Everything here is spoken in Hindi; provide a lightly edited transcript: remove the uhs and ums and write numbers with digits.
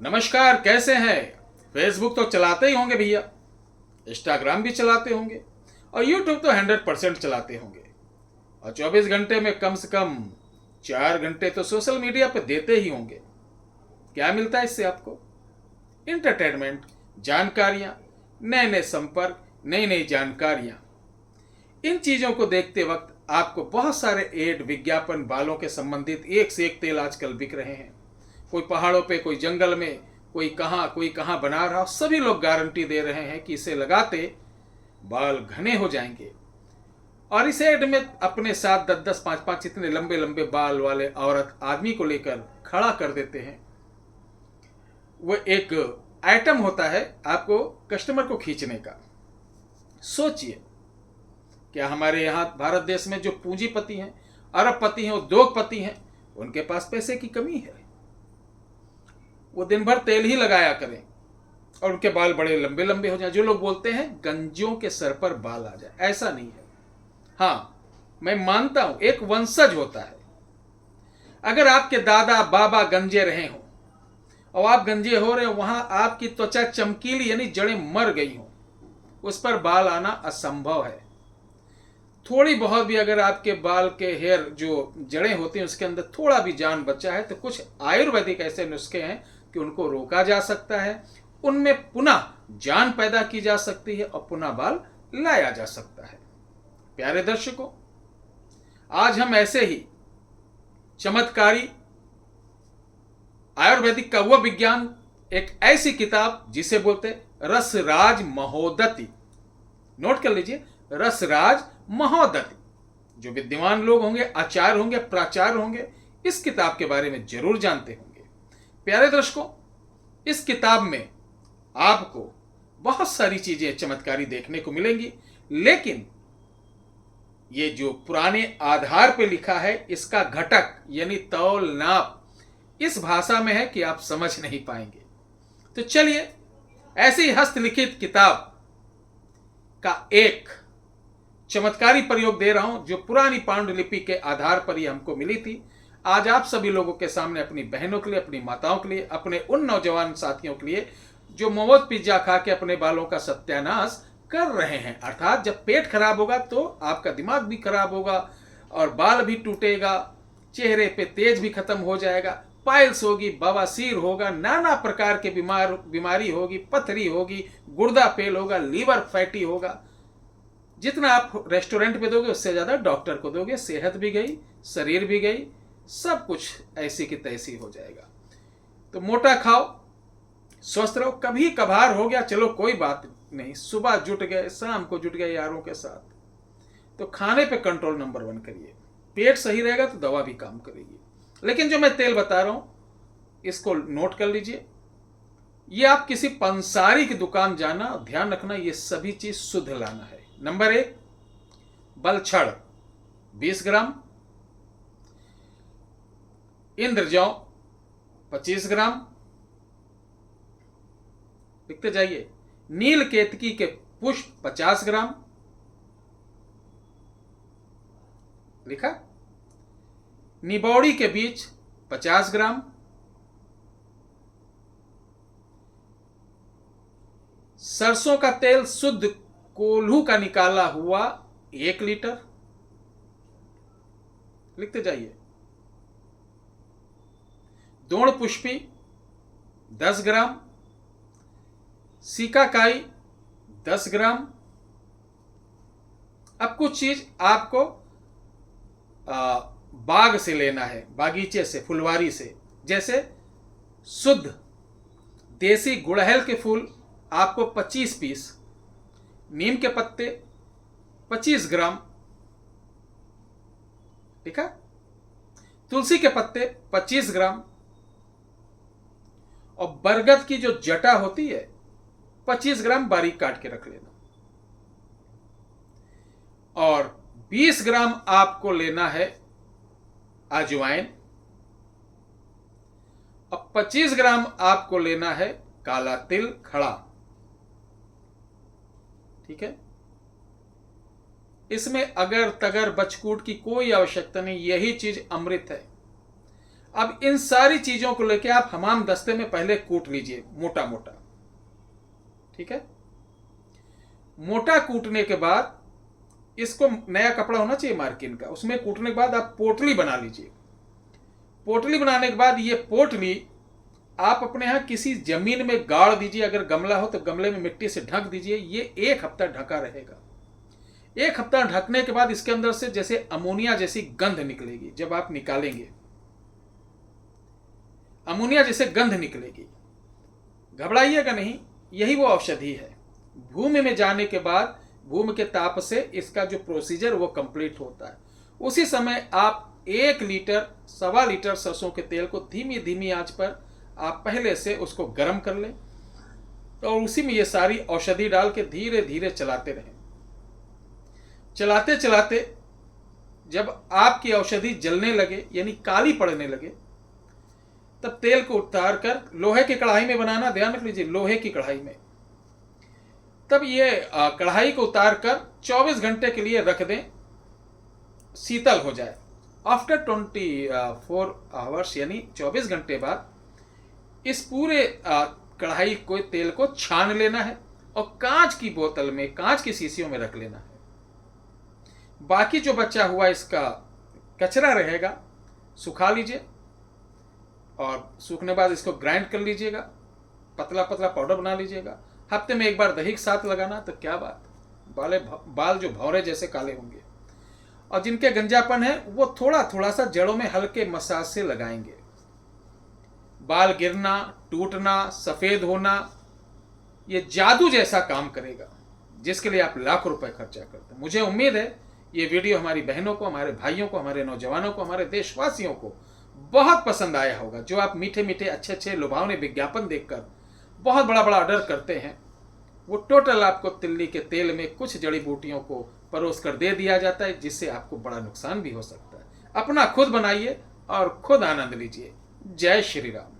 नमस्कार, कैसे हैं? फेसबुक तो चलाते ही होंगे भैया, इंस्टाग्राम भी चलाते होंगे और यूट्यूब तो 100% चलाते होंगे। और 24 घंटे में कम से कम 4 घंटे तो सोशल मीडिया पे देते ही होंगे। क्या मिलता है इससे आपको? इंटरटेनमेंट, जानकारियां, नए नए संपर्क, नई नई जानकारियां। इन चीज़ों को देखते वक्त आपको बहुत सारे एड, विज्ञापन, बालों के संबंधित एक से एक तेल आजकल बिक रहे हैं। कोई पहाड़ों पे, कोई जंगल में, कोई कहाँ बना रहा। सभी लोग गारंटी दे रहे हैं कि इसे लगाते बाल घने हो जाएंगे। और इस एड में अपने साथ 10-10, 5-5 इतने लंबे लंबे बाल वाले औरत आदमी को लेकर खड़ा कर देते हैं। वो एक आइटम होता है आपको कस्टमर को खींचने का। सोचिए, क्या हमारे यहाँ भारत देश में जो पूंजीपति हैं, अरबपति हैं, उद्योगपति हैं, उनके पास पैसे की कमी है? वो दिन भर तेल ही लगाया करें और उनके बाल बड़े लंबे लंबे हो जाए। जो लोग बोलते हैं गंजियों के सर पर बाल आ जाए, ऐसा नहीं है। हाँ, मैं मानता हूं एक वंशज होता है। अगर आपके दादा बाबा गंजे रहे हों और आप गंजे हो रहे हो, वहां आपकी त्वचा चमकीली यानी जड़ें मर गई हों, उस पर बाल आना असंभव है। थोड़ी बहुत भी अगर आपके बाल के हेयर जो जड़ें होती हैं उसके अंदर थोड़ा भी जान बचा है तो कुछ आयुर्वेदिक ऐसे नुस्खे हैं कि उनको रोका जा सकता है, उनमें पुनः जान पैदा की जा सकती है और पुनः बाल लाया जा सकता है। प्यारे दर्शकों, आज हम ऐसे ही चमत्कारी आयुर्वेदिक का वह विज्ञान, एक ऐसी किताब जिसे बोलते रसराज महोदति, नोट कर लीजिए, रसराज महोदति। जो विद्वान लोग होंगे, आचार्य होंगे, प्राचार्य होंगे, इस किताब के बारे में जरूर जानते होंगे। प्यारे दर्शकों, इस किताब में आपको बहुत सारी चीजें चमत्कारी देखने को मिलेंगी, लेकिन ये जो पुराने आधार पर लिखा है इसका घटक यानी तौल नाप इस भाषा में है कि आप समझ नहीं पाएंगे। तो चलिए, ऐसी हस्तलिखित किताब का एक चमत्कारी प्रयोग दे रहा हूं जो पुरानी पांडुलिपि के आधार पर ही हमको मिली थी। आज आप सभी लोगों के सामने, अपनी बहनों के लिए, अपनी माताओं के लिए, अपने उन नौजवान साथियों के लिए जो मोमोज पिज्जा खा के अपने बालों का सत्यानाश कर रहे हैं। अर्थात जब पेट खराब होगा तो आपका दिमाग भी खराब होगा और बाल भी टूटेगा, चेहरे पे तेज भी खत्म हो जाएगा, पाइल्स होगी, बवासीर होगा, नाना प्रकार के बीमारी होगी, पथरी होगी, गुर्दा फेल होगा, लीवर फैटी होगा। जितना आप रेस्टोरेंट पे दोगे उससे ज्यादा डॉक्टर को दोगे। सेहत भी गई, शरीर भी गई, सब कुछ ऐसी की तैसी हो जाएगा। तो मोटा खाओ, स्वस्थ रहो। कभी कभार हो गया, चलो कोई बात नहीं, सुबह जुट गए, शाम को जुट गए यारों के साथ, तो खाने पे कंट्रोल नंबर 1 करिए। पेट सही रहेगा तो दवा भी काम करेगी। लेकिन जो मैं तेल बता रहा हूं इसको नोट कर लीजिए। ये आप किसी पंसारी की दुकान जाना, ध्यान रखना ये सभी चीज शुद्ध लाना है। नंबर 1, बलछड़ 20 ग्राम, इंद्रजौ 25 ग्राम, लिखते जाइए, नील केतकी के पुष्प 50 ग्राम, लिखा, निबौड़ी के बीज 50 ग्राम, सरसों का तेल शुद्ध कोल्हू का निकाला हुआ 1 लीटर, लिखते जाइए, दोण पुष्पी 10 ग्राम, सीकाकाई 10 ग्राम। अब कुछ चीज आपको बाग से लेना है, बागीचे से, फुलवारी से। जैसे शुद्ध देसी गुड़हल के फूल आपको 25 पीस, नीम के पत्ते 25 ग्राम, ठीक है, तुलसी के पत्ते 25 ग्राम, और बरगद की जो जटा होती है 25 ग्राम बारीक काट के रख लेना। और 20 ग्राम आपको लेना है अजवाइन, और 25 ग्राम आपको लेना है काला तिल खड़ा, ठीक है। इसमें अगर तगर बचकूट की कोई आवश्यकता नहीं, यही चीज अमृत है। अब इन सारी चीजों को लेके आप हमाम दस्ते में पहले कूट लीजिए मोटा मोटा, ठीक है। मोटा कूटने के बाद इसको, नया कपड़ा होना चाहिए मार्किन का, उसमें कूटने के बाद आप पोटली बना लीजिए। पोटली बनाने के बाद ये पोटली आप अपने यहाँ किसी जमीन में गाड़ दीजिए, अगर गमला हो तो गमले में मिट्टी से ढक दीजिए। ये 1 हफ्ता ढका रहेगा। 1 हफ्ता ढकने के बाद इसके अंदर से जैसे अमोनिया जैसी गंध निकलेगी। जब आप निकालेंगे अमोनिया जैसे गंध निकलेगी, घबराइएगा नहीं, यही वो औषधि है। भूमि में जाने के बाद भूमि के ताप से इसका जो प्रोसीजर वो कंप्लीट होता है। उसी समय आप 1 लीटर 1.25 लीटर सरसों के तेल को धीमी धीमी आंच पर आप पहले से उसको गर्म कर लें और उसी में ये सारी औषधि डाल के धीरे धीरे चलाते रहें। चलाते चलाते जब आपकी औषधि जलने लगे यानी काली पड़ने लगे, तब तेल को उतार कर लोहे की कढ़ाई में बनाना, ध्यान रख लीजिए, लोहे की कढ़ाई में। तब ये कढ़ाई को उतार कर 24 घंटे के लिए रख दें, शीतल हो जाए। आफ्टर 24 आवर्स यानी 24 घंटे बाद इस पूरे कढ़ाई को, तेल को छान लेना है और कांच की बोतल में, कांच की शीशियों में रख लेना है। बाकी जो बचा हुआ इसका कचरा रहेगा सुखा लीजिए और सूखने बाद इसको ग्राइंड कर लीजिएगा, पतला पतला पाउडर बना लीजिएगा। हफ्ते में 1 बार दही के साथ लगाना तो क्या बात, बाल जो भौरे जैसे काले होंगे। और जिनके गंजापन है वो थोड़ा थोड़ा सा जड़ों में हल्के मसाज से लगाएंगे। बाल गिरना, टूटना, सफेद होना, ये जादू जैसा काम करेगा, जिसके लिए आप लाखों रुपए खर्चा करते हैं। मुझे उम्मीद है ये वीडियो हमारी बहनों को, हमारे भाइयों को, हमारे नौजवानों को, हमारे देशवासियों को बहुत पसंद आया होगा। जो आप मीठे मीठे अच्छे अच्छे लुभावने विज्ञापन देखकर बहुत बड़ा बड़ा ऑर्डर करते हैं, वो टोटल आपको तिल्ली के तेल में कुछ जड़ी बूटियों को परोस कर दे दिया जाता है, जिससे आपको बड़ा नुकसान भी हो सकता है। अपना खुद बनाइए और खुद आनंद लीजिए। जय श्री राम।